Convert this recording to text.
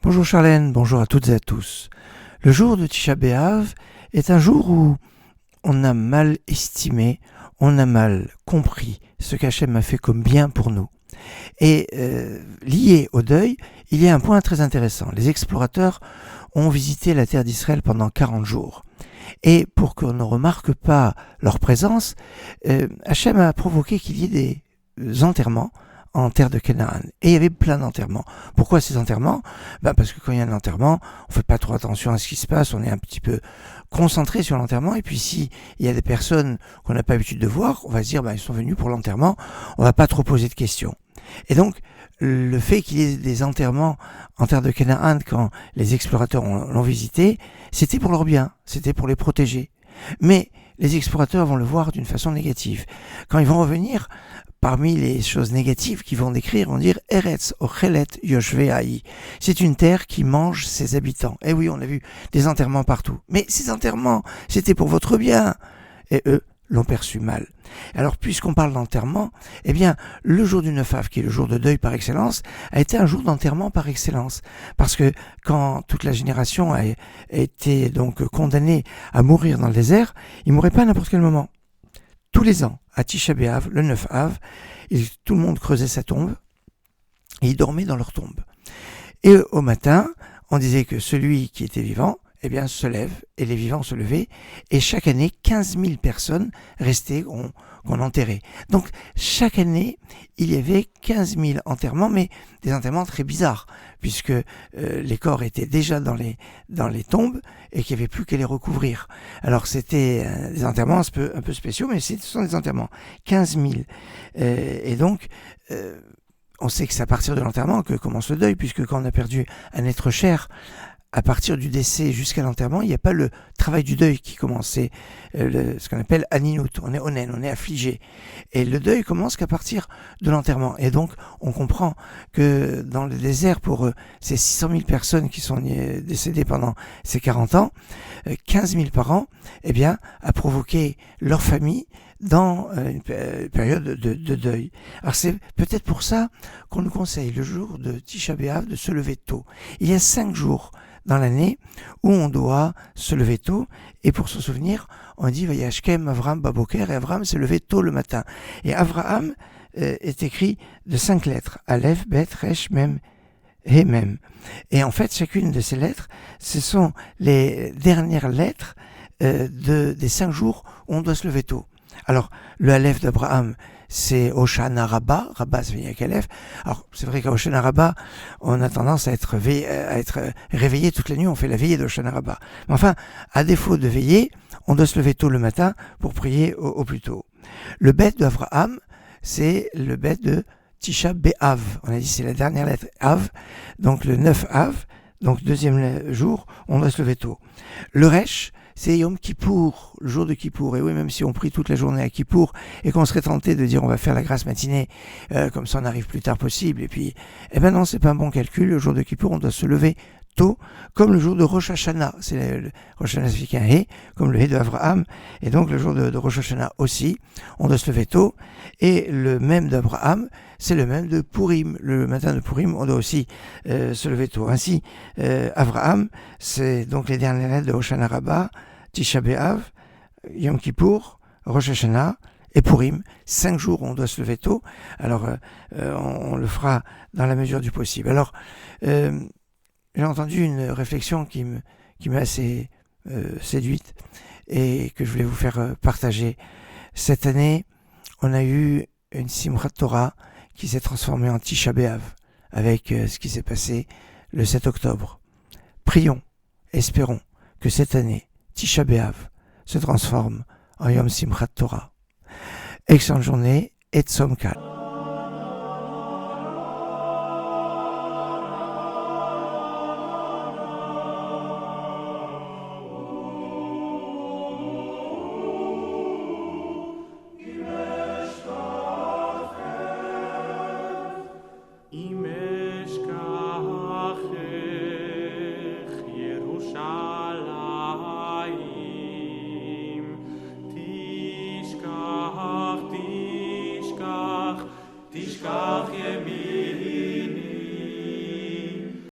Bonjour Charlène, bonjour à toutes et à tous. Le jour de Tisha B'Av est un jour où on a mal estimé, on a mal compris ce qu'Hachem a fait comme bien pour nous. Et lié au deuil, il y a un point très intéressant. Les explorateurs ont visité la terre d'Israël pendant 40 jours. Et pour qu'on ne remarque pas leur présence, Hachem a provoqué qu'il y ait des enterrements en terre de Canaan. Et il y avait plein d'enterrements. Pourquoi ces enterrements ? Parce que quand il y a un enterrement, on ne fait pas trop attention à ce qui se passe, on est un petit peu concentré sur l'enterrement. Et puis si il y a des personnes qu'on n'a pas l'habitude de voir, on va se dire ils sont venus pour l'enterrement, on va pas trop poser de questions. Et donc, le fait qu'il y ait des enterrements en terre de Canaan quand les explorateurs l'ont visité, c'était pour leur bien, c'était pour les protéger. Mais les explorateurs vont le voir d'une façon négative. Quand ils vont revenir, parmi les choses négatives qu'ils vont décrire, on va dire Eretz Ochelet Yoshveai. C'est une terre qui mange ses habitants. Et oui, on a vu des enterrements partout. Mais ces enterrements, c'était pour votre bien. Et eux l'ont perçu mal. Alors, puisqu'on parle d'enterrement, eh bien, le jour du 9 Av, qui est le jour de deuil par excellence, a été un jour d'enterrement par excellence. Parce que quand toute la génération a été donc condamnée à mourir dans le désert, ils ne mouraient pas à n'importe quel moment. Tous les ans, à Tisha B'Av, le 9 Av, tout le monde creusait sa tombe et ils dormaient dans leur tombe. Et au matin, on disait que celui qui était vivant, se lève, et les vivants se levaient, et chaque année, 15 000 personnes restaient, qu'on enterrait. Donc, chaque année, il y avait 15 000 enterrements, mais des enterrements très bizarres, puisque les corps étaient déjà dans les tombes, et qu'il n'y avait plus qu'à les recouvrir. Alors, c'était des enterrements un peu spéciaux, mais ce sont des enterrements. 15 000. Et donc, on sait que c'est à partir de l'enterrement que commence le deuil, puisque quand on a perdu un être cher, à partir du décès jusqu'à l'enterrement, il n'y a pas le travail du deuil qui commence. C'est ce qu'on appelle aninut. On est onen, on est affligé. Et le deuil commence qu'à partir de l'enterrement. Et donc, on comprend que dans le désert, pour ces 600 000 personnes qui sont décédées pendant ces 40 ans, 15 000 par an, a provoqué leur famille dans une période de deuil. Alors c'est peut-être pour ça qu'on nous conseille le jour de Tisha B'Av de se lever tôt. Il y a 5 jours dans l'année où on doit se lever tôt, et pour se souvenir, on dit Vayashkem Avram Baboker, et Avram s'est levé tôt le matin. Et Avraham est écrit de 5 lettres, Aleph, Bet, Resh, Mem, He, Mem. Et en fait, chacune de ces lettres, ce sont les dernières lettres des 5 jours où on doit se lever tôt. Alors, le Aleph d'Abraham, c'est Hoshana Rabbah, Rabbah ça veut dire Aleph. Alors, c'est vrai qu'à Hoshana Rabbah, on a tendance à être réveillé toute la nuit, on fait la veillée d'Hoshana Rabbah. Mais enfin, à défaut de veiller, on doit se lever tôt le matin pour prier au plus tôt. Le bet d'Avraham, c'est le bet de Tisha B'Av. On a dit c'est la dernière lettre Av, donc le 9 Av, donc deuxième jour, on doit se lever tôt. Le Resh, c'est Yom Kippour, le jour de Kippour. Et oui, même si on prie toute la journée à Kippour et qu'on serait tenté de dire on va faire la grasse matinée, comme ça on arrive plus tard possible. Et puis, non, c'est pas un bon calcul. Le jour de Kippour, on doit se lever tôt, comme le jour de Rosh Hashanah. C'est le Rosh Hashanah, c'est un He, comme le He de Avraham. Et donc, le jour de Rosh Hashanah aussi, on doit se lever tôt. Et le même d'Abraham, c'est le même de Purim. Le matin de Purim, on doit aussi se lever tôt. Ainsi, Avraham, c'est donc les dernières lettres de Hoshana Rabbah, Tisha B'Av, Yom Kippour, Rosh Hashanah et Purim. 5 jours, on doit se lever tôt. Alors, on le fera dans la mesure du possible. Alors, j'ai entendu une réflexion qui m'a assez séduite et que je voulais vous faire partager. Cette année, on a eu une Simchat Torah qui s'est transformée en Tisha B'Av avec ce qui s'est passé le 7 octobre. Prions, espérons que cette année, Tisha B'Av se transforme en Yom Simchat Torah. Excellente journée et Tzom Kal.